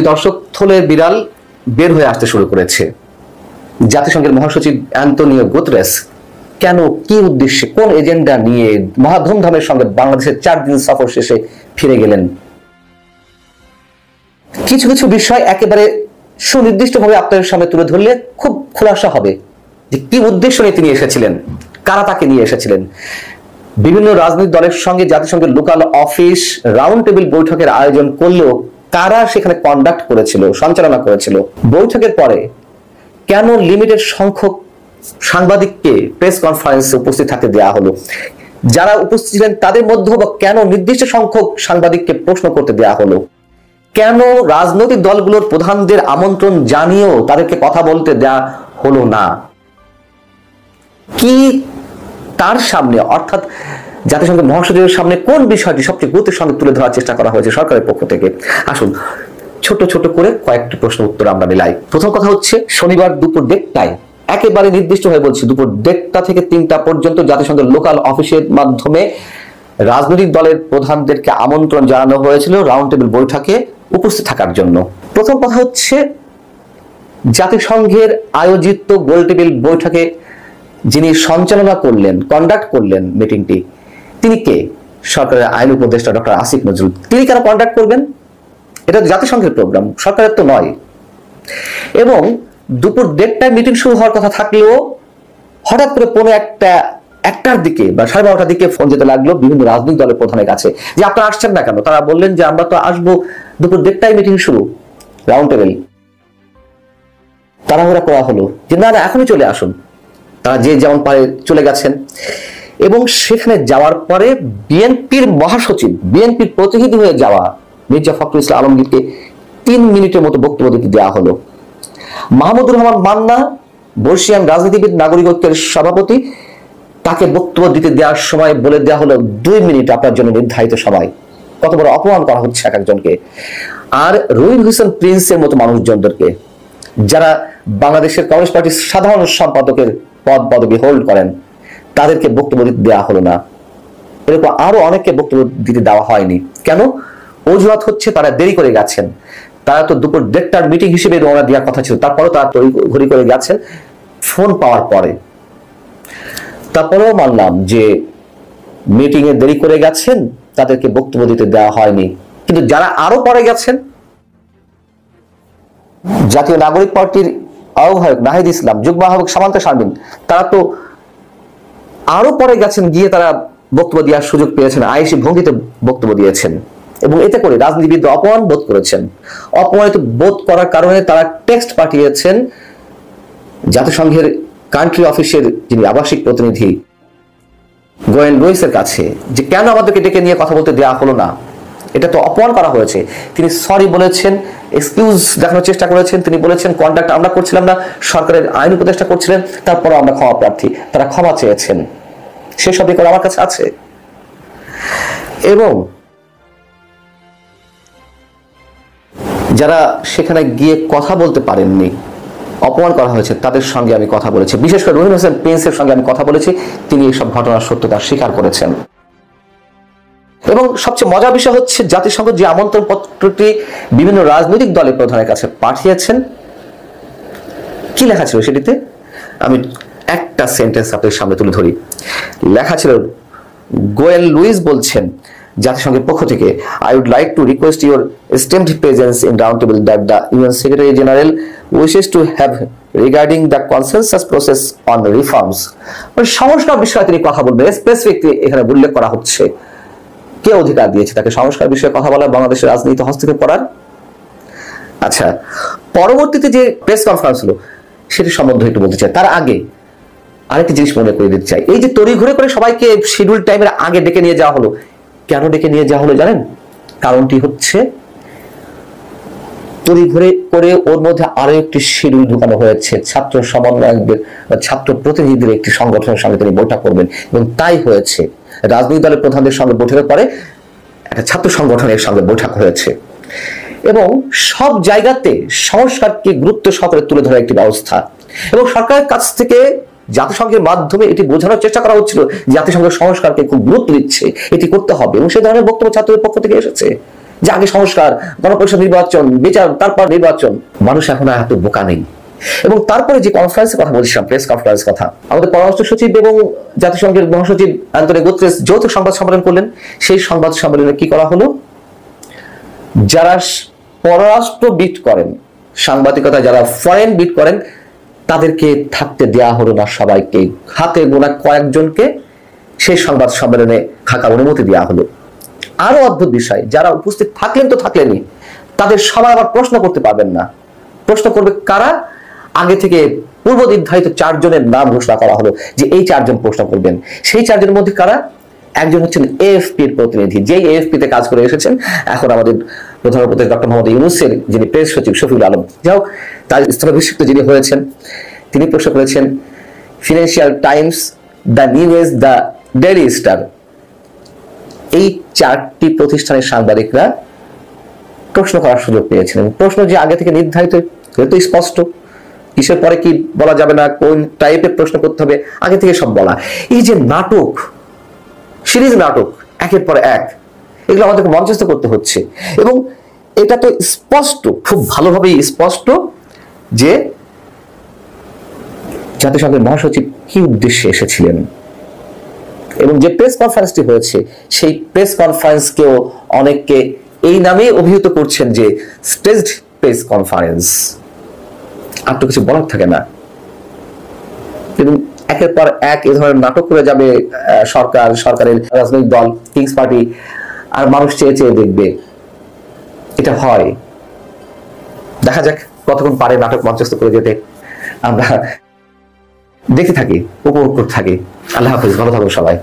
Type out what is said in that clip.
প্রিয় দর্শক, থলের বিড়াল বের হয়ে আসতে শুরু করেছে। জাতিসংঘের মহাসচিব অ্যান্টোনিও গুতেরেস কেন, কি উদ্দেশ্যে, কোন এজেন্ডা নিয়ে মহা ধুমধামের সঙ্গে বাংলাদেশের 4 দিন সফর শেষে ফিরে গেলেন? কিছু কিছু বিষয় একেবারে সুনির্দিষ্টভাবে আপনাদের সামনে তুলে ধরলে খুব খোলাসা হবে যে কি উদ্দেশ্য নিয়ে তিনি এসেছিলেন, কারা তাকে নিয়ে এসেছিলেন। বিভিন্ন রাজনৈতিক দলের সঙ্গে জাতিসংঘের লোকাল অফিস রাউন্ড টেবিল বৈঠকের আয়োজন করলেও কারা সেখানে কন্ডাক্ট করেছিল, সঞ্চালনা করেছিল। বৈঠকের পরে কেন লিমিটেড সংখ্যক সাংবাদিককে প্রেস কনফারেন্সে উপস্থিত থাকতে দেওয়া হলো, যারা উপস্থিত ছিলেন তাদের মধ্যে বা কেন নির্দিষ্ট সংখ্যক সাংবাদিককে প্রশ্ন করতে দেওয়া হলো, কেন রাজনৈতিক দলগুলোর প্রধানদের আমন্ত্রণ জানিয়েও তাদেরকে কথা বলতে দেওয়া হলো না, কি তার সামনে অর্থাৎ জাতিসংঘের মহাসচিবের সামনে কোন বিষয়টি সবচেয়ে গুরুত্বের সঙ্গে তুলে ধরার চেষ্টা করা হয়েছে সরকারের পক্ষ থেকে। আসুন ছোট ছোট করে কয়েকটি প্রশ্ন উত্তর আমরা মিলাই। প্রথম কথা হচ্ছে, শনিবার দুপুর 1টায়, একেবারে নির্দিষ্ট হয়ে বলছি, দুপুর 1টা থেকে 3টা পর্যন্ত জাতিসংঘের লোকাল অফিসের মাধ্যমে রাজনৈতিক দলের প্রধানদেরকে আমন্ত্রণ জানানো হয়েছিল রাউন্ড টেবিল বৈঠকে উপস্থিত থাকার জন্য। প্রথম কথা হচ্ছে, জাতিসংঘের আয়োজিত গোল টেবিল বৈঠকে যিনি সঞ্চালনা করলেন, কন্ডাক্ট করলেন মিটিংটি, তিনি কে? সরকারের আইন উপদেষ্টা ডক্টর আসিফ নজরুল। তিনি কেন কন্ডাক্ট করবেন? এটা জাতিসংঘের প্রোগ্রাম, সরকারের তো নয়। এবং দুপুর 1টায় মিটিং শুরু হওয়ার কথা থাকলেও হঠাৎ করে 1টার দিকে বা 12:30টার দিকে ফোন যেতে লাগলো বিভিন্ন রাজনৈতিক দলের প্রধানের কাছে যে আপনারা আসছেন না কেন। তারা বললেন যে আমরা তো আসবো, দুপুর 1টায় মিটিং শুরু, রাউন্ড টেবিল। তাড়াহুড়া করা হলো যে না না এখনই চলে আসুন। তারা যে যেমন পারে চলে গেছেন এবং সেখানে যাওয়ার পরে বিএনপির মহাসচিব, বিএনপির প্রতিনিধি হয়ে যাওয়া মির্জা ফখরুল ইসলাম আলমগীরকে 3 মিনিটের মতো বক্তব্য দিতে দেওয়া হলো। মাহমুদুর রহমান মান্না, বর্ষিয়ান রাজনীতিবিদ, নাগরিক ঐক্যের সভাপতি, তাকে বক্তব্য দিতে দেওয়ার সময় বলে দেওয়া হলো 2 মিনিট আপনার জন্য নির্ধারিত সময়। কত বড় অপমান করা হচ্ছে এক একজনকে। আর রুইন হোসেন প্রিন্সের মতো মানুষজনদেরকে, যারা বাংলাদেশের কমিউনিস্ট পার্টির সাধারণ সম্পাদকের পদবি হোল্ড করেন, তাদেরকে বক্তব্য দিতে দেওয়া হলো না। এরকম আরো অনেককে বক্তব্য দিতে দেওয়া হয়নি। কেন? অজুহাত হচ্ছে তারা দেরি করে গেছেন। তারা তো দুপুর 1টার মিটিং হিসেবে রওনা দেওয়ার কথা ছিল, তারপরেও তারা ঘড়ি করে গেছেন ফোন পাওয়ার পরে। তারপরেও মানলাম যে মিটিং এ দেরি করে গেছেন, তাদেরকে বক্তব্য দিতে দেওয়া হয়নি। কিন্তু যারা আরো পরে গেছেন, জাতীয় নাগরিক পার্টির আহ্বায়ক নাহিদ ইসলাম, যুগ্ম আহ্বায়ক সামান্তা শারমিন, তারা তো আরো পরে গেছেন, গিয়ে তারা বক্তব্য দেওয়ার সুযোগ পেয়েছেন, আয়েশি ভঙ্গিতে বক্তব্য দিয়েছেন এবং এতে করে রাজনীতিবিদ অপমান বোধ করেছেন। অপমানিত বোধ করার কারণে তারা টেক্সট পাঠিয়েছেন জাতিসংঘের কান্ট্রি অফিসের যিনি আবাসিক প্রতিনিধি গোয়েন লুইসের কাছে যে কেন আমাদেরকে ডেকে নিয়ে কথা বলতে দেওয়া হলো না, এটা তো অপমান করা হয়েছে। তিনি সরি বলেছেন, এক্সকিউজ দেখানোর চেষ্টা করেছেন। তিনি বলেছেন কন্ডাক্ট আমরা করছিলাম না, সরকারের আইন উপদেষ্টা করছিলেন, তারপরও আমরা ক্ষমা প্রার্থী। তারা ক্ষমা চেয়েছেন, সেসব রেকর্ড আমার কাছে আছে। এবং যারা সেখানে গিয়ে কথা বলতে পারেননি, অপমান করা হয়েছে, তাদের সঙ্গে আমি কথা বলেছি। বিশেষ করে রুইন হোসেন প্রিন্সের সঙ্গে আমি কথা বলেছি, তিনি এইসব ঘটনার সত্যতা স্বীকার করেছেন। এবং সবচেয়ে মজার বিষয় হচ্ছে, জাতিসংঘ যে আমন্ত্রণ পত্রটি বিভিন্ন রাজনৈতিক দলের প্রধানের কাছে পাঠিয়েছেন, কি লেখা ছিল সেটিতে? আমি একটা সেন্টেন্স আপনাদের সামনে তুলে ধরি। লেখা ছিল, গোয়েন লুইস বলছেন জাতিসংঘের পক্ষ থেকে, I would like to request your esteemed presence in roundtable that the UN Secretary General wishes to have regarding the consensus process on reforms. সংস্কার বিষয়ে তিনি কথা বলবেন, স্পেসিফিকলি এখানে উল্লেখ করা হচ্ছে। কে অধিকার দিয়েছে তাকে সংস্কার বিষয়ে কথা বলার, বাংলাদেশের রাজনীতি হস্তক্ষেপ করার? আচ্ছা, পরবর্তীতে যে প্রেস কনফারেন্স হলো সেটি সম্বন্ধে একটু বলতে চাই। তার আগে আরেকটি জিনিস মনে করে দিতে চাই। এই যে তড়িঘড়ি করে সবাইকে শিডিউল টাইমের আগে ডেকে নিয়ে যাওয়া হলো, কেন ডেকে নিয়ে যাওয়া হলো জানেন? কারণটি হচ্ছে, তড়িঘড়ি করে ওর মধ্যে আরো একটি শিডিউল ঢুকানো হয়েছে। ছাত্র সমন্বয়কদের বা ছাত্র প্রতিনিধিদের একটি সংগঠনের সঙ্গে তিনি বৈঠক করবেন এবং তাই হয়েছে। রাজনৈতিক দলের প্রধানদের সঙ্গে বৈঠকের পরে একটা ছাত্র সংগঠনের সঙ্গে বৈঠক হয়েছে এবং সব জায়গাতে সংস্কারকে গুরুত্ব সহকারে তুলে ধরার একটি ব্যবস্থা। এবং সরকারের কাছ থেকে জাতিসংঘের মাধ্যমে এটি বোঝানোর চেষ্টা করা হচ্ছিল জাতিসংঘ সংস্কারকে খুব গুরুত্ব দিচ্ছে, এটি করতে হবে, এবং সেই ধরনের বক্তব্য ছাত্রদের পক্ষ থেকে এসেছে। যে আগে সংস্কার, গণপরিষদ নির্বাচন, বিচার, তারপর নির্বাচন। মানুষ এখন এত বোকা নেই। এবং তারপরে যে কনফারেন্সের কথা বলছিলাম, প্রেস কনফারেন্স কথা, আমাদের পররাষ্ট্র সচিব এবং জাতিসংঘের মহাসচিব আন্তোনিও গুতেরেস যৌথ সংবাদ সম্মেলন করলেন। সেই সংবাদ সম্মেলনে কি করা হলো? যারা পররাষ্ট্রবিদ করেন, সাংবাদিকতা যারা ফরেন বিট করেন, তাদেরকে থাকতে দেওয়া হলো না। সবাইকে, হাতে গোনা কয়েকজনকে সেই সংবাদ সম্মেলনে থাকার অনুমতি দেওয়া হলো। আরো অদ্ভুত বিষয়, যারা উপস্থিত থাকলেন তো থাকলেনই, তাদের সবাই আবার প্রশ্ন করতে পারবেন না। প্রশ্ন করবে কারা? আগে থেকে পূর্ব নির্ধারিত 4 জনের নাম ঘোষণা করা হলো যে এই 4 জন প্রশ্ন করবেন। সেই 4 জনের মধ্যে কারা? একজন হচ্ছেন এএফপি এর প্রতিনিধি, যেই এএফপি তে কাজ করে এসেছেন এখন আমাদের প্রধান উপদেষ্টা ডক্টর মোহাম্মদ ইউনূসের যিনি প্রেস সচিব শফিউল আলম, যাও তার স্থলাভিষিক্ত যিনি হয়েছেন, তিনি প্রশ্ন করেছেন financial times, the new age, the daily star, এই 4টি প্রতিষ্ঠানের সাংবাদিকরা প্রশ্ন করার সুযোগ পেয়েছিলেন। প্রশ্ন যে আগে থেকে নির্ধারিত, তো স্পষ্ট, কিসের পরে কি বলা যাবে না, কোন টাইপের প্রশ্ন করতে হবে, আগে থেকে সব বলা। এই যে নাটক, সিরিজ নাটক একের পর এক, এগুলো আমাদেরকে মঞ্চস্থ করতে হচ্ছে। এবং এটা তো স্পষ্ট, খুব ভালোভাবেই স্পষ্ট যে জাতিসংঘের মহাসচিব কি উদ্দেশ্যে এসেছিলেন। এবং যে প্রেস কনফারেন্সটি হয়েছে, সেই প্রেস কনফারেন্সকেও অনেককে এই নামে অভিহিত করছেন যে স্টেজড প্রেস কনফারেন্স। আর তো কিছু বলার থাকে না। এবং একের পর এক এই ধরনের নাটক করে যাবে সরকার, সরকারের রাজনৈতিক দল, কিংস পার্টি, আর মানুষ চেয়ে চেয়ে দেখবে। এটা হয়, দেখা যাক কতক্ষণ পারে নাটক মঞ্চস্থ করে যেতে। আমরা দেখতে থাকি, উপভোগ করতে থাকি। আল্লাহ হাফেজ, ভালো থাকুন সবাই।